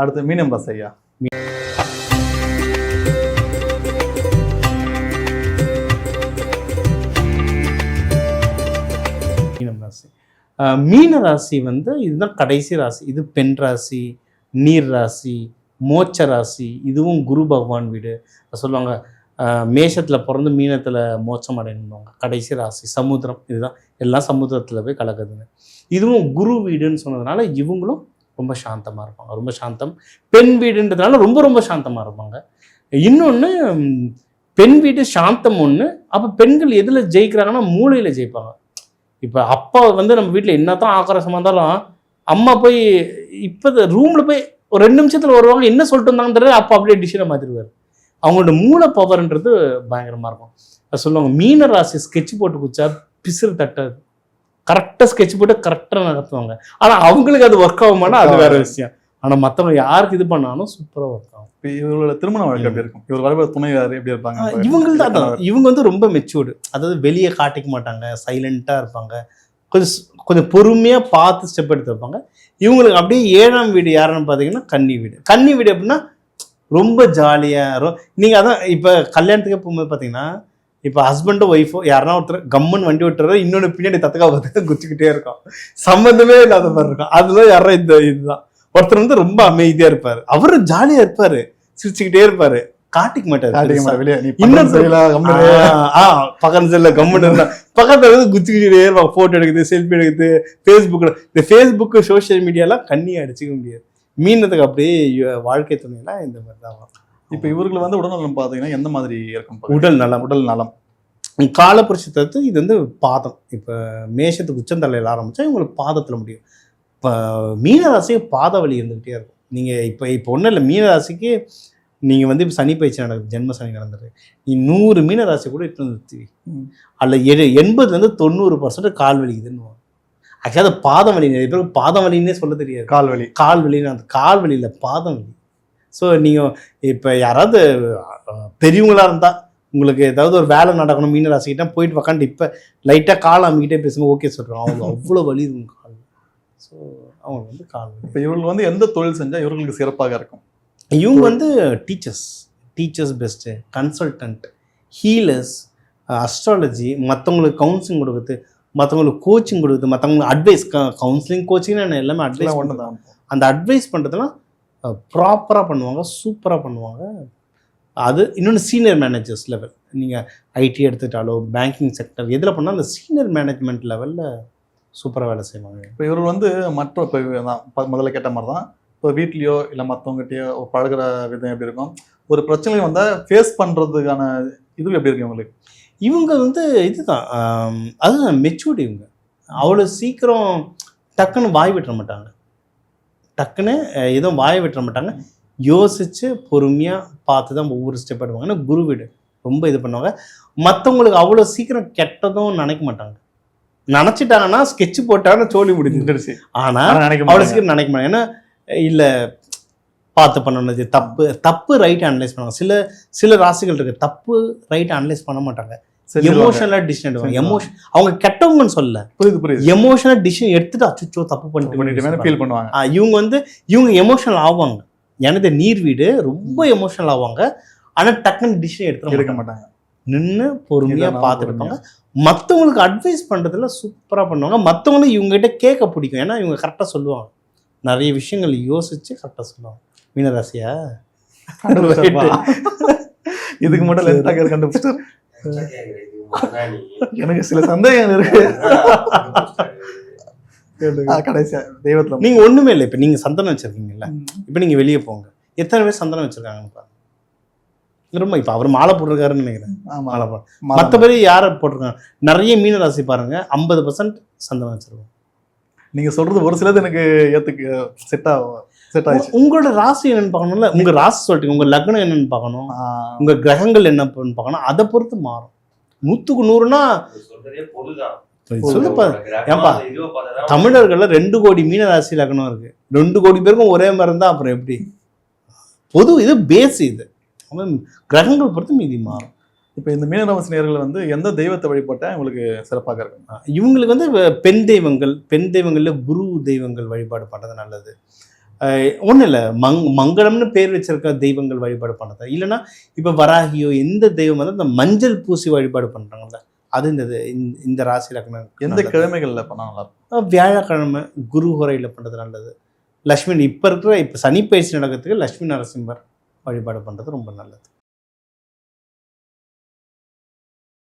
அடுத்து மீனம் ராசி ஐயா. மீனம் ராசி. மீன ராசி வந்து இதுதான் கடைசி ராசி. இது பெண் ராசி, நீர் ராசி, மோட்ச ராசி. இதுவும் குரு பகவான் வீடு. சொல்லுவாங்க மேஷத்தில் பிறந்து மீனத்தில் மோட்சம் அடையணுவாங்க. கடைசி ராசி சமுத்திரம். இதுதான் எல்லாம் சமுத்திரத்தில் போய் கலக்குதுங்க. இதுவும் குரு வீடுன்னு சொன்னதுனால இவங்களும் ரொம்ப சாந்தமாக இருப்பாங்க. ரொம்ப சாந்தம். பெண் வீடுன்றதுனால ரொம்ப ரொம்ப சாந்தமாக இருப்பாங்க. இன்னொன்று, பெண் வீடு சாந்தம் ஒன்று. அப்போ பெண்கள் எதில் ஜெயிக்கிறாங்கன்னா மூளையில் ஜெயிப்பாங்க. இப்போ அப்பா வந்து நம்ம வீட்டில் என்ன தான் ஆக்ரோஷமாக இருந்தாலும் அம்மா போய் இப்போ ரூமில் போய் ஒரு 2 நிமிஷத்தில் வருவாங்க. என்ன சொல்லிட்டு இருந்தாங்கன்றது அப்போ அப்படியே டிசிஷனை மாற்றிடுவார். அவங்களோட மூளை பவர்ன்றது பயங்கரமாக இருக்கும். அது சொல்லுவாங்க மீன ராசி ஸ்கெட்ச் போட்டு குச்சா பிசுறு தட்டாது. கரெக்டாக ஸ்கெட்ச் போட்டு கரெக்டாக நடத்துவாங்க. ஆனால் அவங்களுக்கு அது ஒர்க் ஆகுமானா அது வேற விஷயம். ஆனால் மற்றவங்க யாருக்கு இது பண்ணாலும் சூப்பராக ஒர்க் ஆகும். இப்போ இவங்களோட திருமண வாழ்க்கை எப்படி இருக்கும்? இவர் வரப்போ துணை யார் எப்படி இருப்பாங்க? இவங்க தான் இவங்க வந்து ரொம்ப மெச்சூர்டு. அதாவது வெளியே காட்டிக்க மாட்டாங்க, சைலண்ட்டாக இருப்பாங்க. கொஞ்சம் பொறுமையாக பார்த்து ஸ்டெப் எடுத்து வைப்பாங்க. இவங்களுக்கு அப்படியே 7ஆம் வீடு யாருன்னு பார்த்தீங்கன்னா கன்னி வீடு. கன்னி வீடு அப்படின்னா ரொம்ப ஜாலியாக. நீங்கள் அதான் இப்போ கல்யாணத்துக்கு போகும்போது பார்த்தீங்கன்னா இப்போ ஹஸ்பண்டோ ஒய்ஃபோ யாருன்னா ஒருத்தர் கம்மன் வண்டி விட்டுறாரு, இன்னொன்று பின்னாடி தத்துக்கா பார்த்து குச்சிக்கிட்டே இருக்கும். சம்மந்தமே இல்லாத மாதிரி இருக்கும். அதுதான் யாரா இதுதான். ஒருத்தர் வந்து ரொம்ப அமைதியாக இருப்பார். அவரும் ஜாலியாக இருப்பார், சிரிச்சுக்கிட்டே இருப்பார், காட்டிக்க மாட்டார். இன்னும் பக்கத்து செல்ல கம்மன் இருந்தா பக்கத்துல இருந்து குச்சிக்கிட்டே இருப்பாங்க. ஃபோட்டோ எடுக்குது, செல்ஃபி எடுக்குது, ஃபேஸ்புக்கில். இந்த ஃபேஸ்புக்கு சோஷியல் மீடியாலாம் கண்ணியை அடிச்சிக்க முடியாது. மீனத்துக்கு அப்படியே வாழ்க்கை துணையெல்லாம் இந்த மாதிரி தான். இப்போ இவர்கள் வந்து உடல்நலம் பார்த்தீங்கன்னா எந்த மாதிரி இருக்கும்? உடல் நலம் காலபுருஷத்து இது வந்து பாதம். இப்போ மேஷத்துக்கு உச்சந்தலையில் ஆரம்பித்தா இவங்களுக்கு பாதத்தில் முடியும். இப்போ மீனராசிக்கு பாத வலி இருந்துகிட்டே இருக்கும். நீங்கள் இப்போ ஒன்றும் இல்லை, மீனராசிக்கு நீங்கள் வந்து இப்போ சனி பயிற்சி நடக்குது, ஜென்ம சனி நடந்துருக்கு. நீ 100 மீனராசி கூட இட்டு நிறுத்தி அதில் 80% கால் வலிக்குதுன்னு. ஆக்சுவலாக அது பாதம் வலி. நிறைய பேருக்கு பாதம் வலின்னே சொல்ல தெரியாது. கால் வலின்னு அந்த கால் வலியில் பாதம் வலி. ஸோ நீங்கள் இப்போ யாராவது பெரியவங்களாக இருந்தால் உங்களுக்கு ஏதாவது ஒரு வேலை நடக்கணும் மீன ராசிக்கிட்ட போயிட்டு உக்காந்து இப்போ லைட்டாக கால் அமைக்கிட்டே பேசுங்க, ஓகே சொல்கிறோம். அவங்க அவ்வளோ வலி இருக்கும் கால். ஸோ அவங்க வந்து கால் வலி. இப்போ இவர்கள் வந்து எந்த தொழில் செஞ்சால் இவர்களுக்கு சிறப்பாக இருக்கும்? இவங்க வந்து teachers best, consultant, healers, astrology, மற்றவங்களுக்கு கவுன்சிலிங் கொடுக்குறது, மற்றவங்களுக்கு கோச்சிங் கொடுக்குது, மற்றவங்களுக்கு அட்வைஸ். கவுன்சிலிங் கோச்சிங்னு எல்லாமே அட்வைஸ் ஒன்று தான். அந்த அட்வைஸ் பண்ணுறதுலாம் ப்ராப்பராக பண்ணுவாங்க, சூப்பராக பண்ணுவாங்க. அது இன்னொன்று சீனியர் மேனேஜர்ஸ் லெவல். நீங்கள் ஐடி எடுத்துட்டாலோ பேங்கிங் செக்டர் எதில் பண்ணால் அந்த சீனியர் மேனேஜ்மெண்ட் லெவலில் சூப்பராக வேலை செய்வாங்க. இப்போ இவர்கள் வந்து மற்ற இப்போ முதல்ல கேட்ட மாதிரி தான் இப்போ வீட்லேயோ இல்லை மற்றவங்ககிட்டயோ பழகிற விதம் எப்படி இருக்கும்? ஒரு பிரச்சனை வந்தால் ஃபேஸ் பண்ணுறதுக்கான இது எப்படி இருக்கு இவங்களுக்கு? இவங்க வந்து இதுதான், அதுதான் மெச்சூர்டு. இவங்க அவ்வளோ சீக்கிரம் டக்குன்னு வாய் விட்டுற மாட்டாங்க. டக்குன்னு எதுவும் வாயை விட்டுற மாட்டாங்க. யோசித்து பொறுமையாக பார்த்து தான் ஒவ்வொரு ஸ்டெப் எடுப்பாங்க. ஏன்னா குரு வீடு ரொம்ப இது பண்ணுவாங்க. மற்றவங்களுக்கு அவ்வளோ சீக்கிரம் கெட்டதும் நினைக்க மாட்டாங்க. நினச்சிட்டாங்கன்னா ஸ்கெட்சு போட்டாங்கன்னா சோழி முடிஞ்சிருச்சு. ஆனால் அவ்வளோ சீக்கிரம் நினைக்க மாட்டாங்க. ஏன்னா இல்லை பார்த்து பண்ணணுது தப்பு ரைட் அனலைஸ் பண்ணுவாங்க. சில ராசிகள் இருக்குது தப்பு ரைட் அனலைஸ் பண்ண மாட்டாங்க. எமோஷனலாக டிசிஷன் எடுப்பாங்க. அவங்க கெட்டவங்கன்னு சொல்ல, புரியுது. எமோஷனல் டிசிஷன் எடுத்துட்டு அச்சுச்சோ தப்பு பண்ணிட்டு ஃபீல் பண்ணுவாங்க. இவங்க எமோஷனல் ஆவாங்க. எனது நீர் வீடு ரொம்ப எமோஷனல் ஆவாங்க. ஆனால் டக்குன்னு டிசிஷன் எடுக்க மாட்டாங்க. நின்று பொறுமையாக பார்த்து எடுப்பாங்க. மற்றவங்களுக்கு அட்வைஸ் பண்ணுறதுல சூப்பராக பண்ணுவாங்க. மற்றவங்களும் இவங்ககிட்ட கேட்க பிடிக்கும். ஏன்னா இவங்க கரெக்டாக சொல்லுவாங்க. நிறைய விஷயங்கள் யோசிச்சு கரெக்டாக சொல்லுவாங்க. மீனராசியா இதுக்கு மட்டும் லென்த்தாக கண்டுபிடிச்சிட்டு எனக்கு சில சந்தேகங்கள் இருக்கு. கடைசியா தெய்வத்துல நீங்க ஒண்ணுமே இல்லை. இப்ப நீங்க சந்தனம் வச்சிருக்கீங்கல்ல, இப்ப நீங்க வெளியே போங்க, எத்தனை பேர் சந்தனம் வச்சிருக்காங்கன்னு பாருங்க. ரொம்ப இப்ப அவர் மாலை போட்டிருக்காருன்னு நினைக்கிறேன். மாலை போட மற்ற பேர் யாரை போட்டிருக்காங்க? நிறைய மீன ராசி பாருங்க 50% சந்தனம் வச்சிருக்கோம். நீங்க சொல்றது ஒரு சிலது எனக்கு ஏத்துக்கு செட் ஆயிடுச்சு. உங்களோட ராசி என்னன்னு பார்க்கணும்ல. உங்க ராசி சொல்லிட்டு உங்க லக்னம் என்னன்னு பார்க்கணும், உங்க கிரகங்கள் என்ன பார்க்கணும். அதை பொறுத்து மாறும். 100க்கு 100னா சொல்லுப்பா. ஏன்பா தமிழர்கள்ல 2 கோடி மீன ராசி லக்னம் இருக்கு. 2 கோடி பேருக்கும் ஒரே மாதிரி இருந்தா அப்புறம் எப்படி? பொது இது பேஸ். இது கிரகங்கள் பொறுத்து மீதி மாறும். இப்போ இந்த மீனராசி நேயர்கள் வந்து எந்த தெய்வத்தை வழிபட்டா உங்களுக்கு சிறப்பாக இருக்கும்? இவங்களுக்கு வந்து பெண் தெய்வங்கள்ல குரு தெய்வங்கள் வழிபாடு பண்ணுறது நல்லது. ஒன்றும் இல்லை, மங்களம்னு பேர் வச்சிருக்க தெய்வங்கள் வழிபாடு பண்ணது. இல்லைன்னா இப்போ வராகியோ எந்த தெய்வம் வந்து இந்த மஞ்சள் பூசி வழிபாடு பண்ணுறாங்கல்ல, அது இந்த ராசி லக்னம் எந்த கிழமைகள்ல பண்ணா நல்லா இருக்கும்? வியாழக்கிழமை குரு ஹோரையில் பண்ணுறது நல்லது. லக்ஷ்மி இப்போ சனி பயிற்சி நடக்கிறதுக்கு லக்ஷ்மி நரசிம்மர் வழிபாடு பண்ணுறது ரொம்ப நல்லது.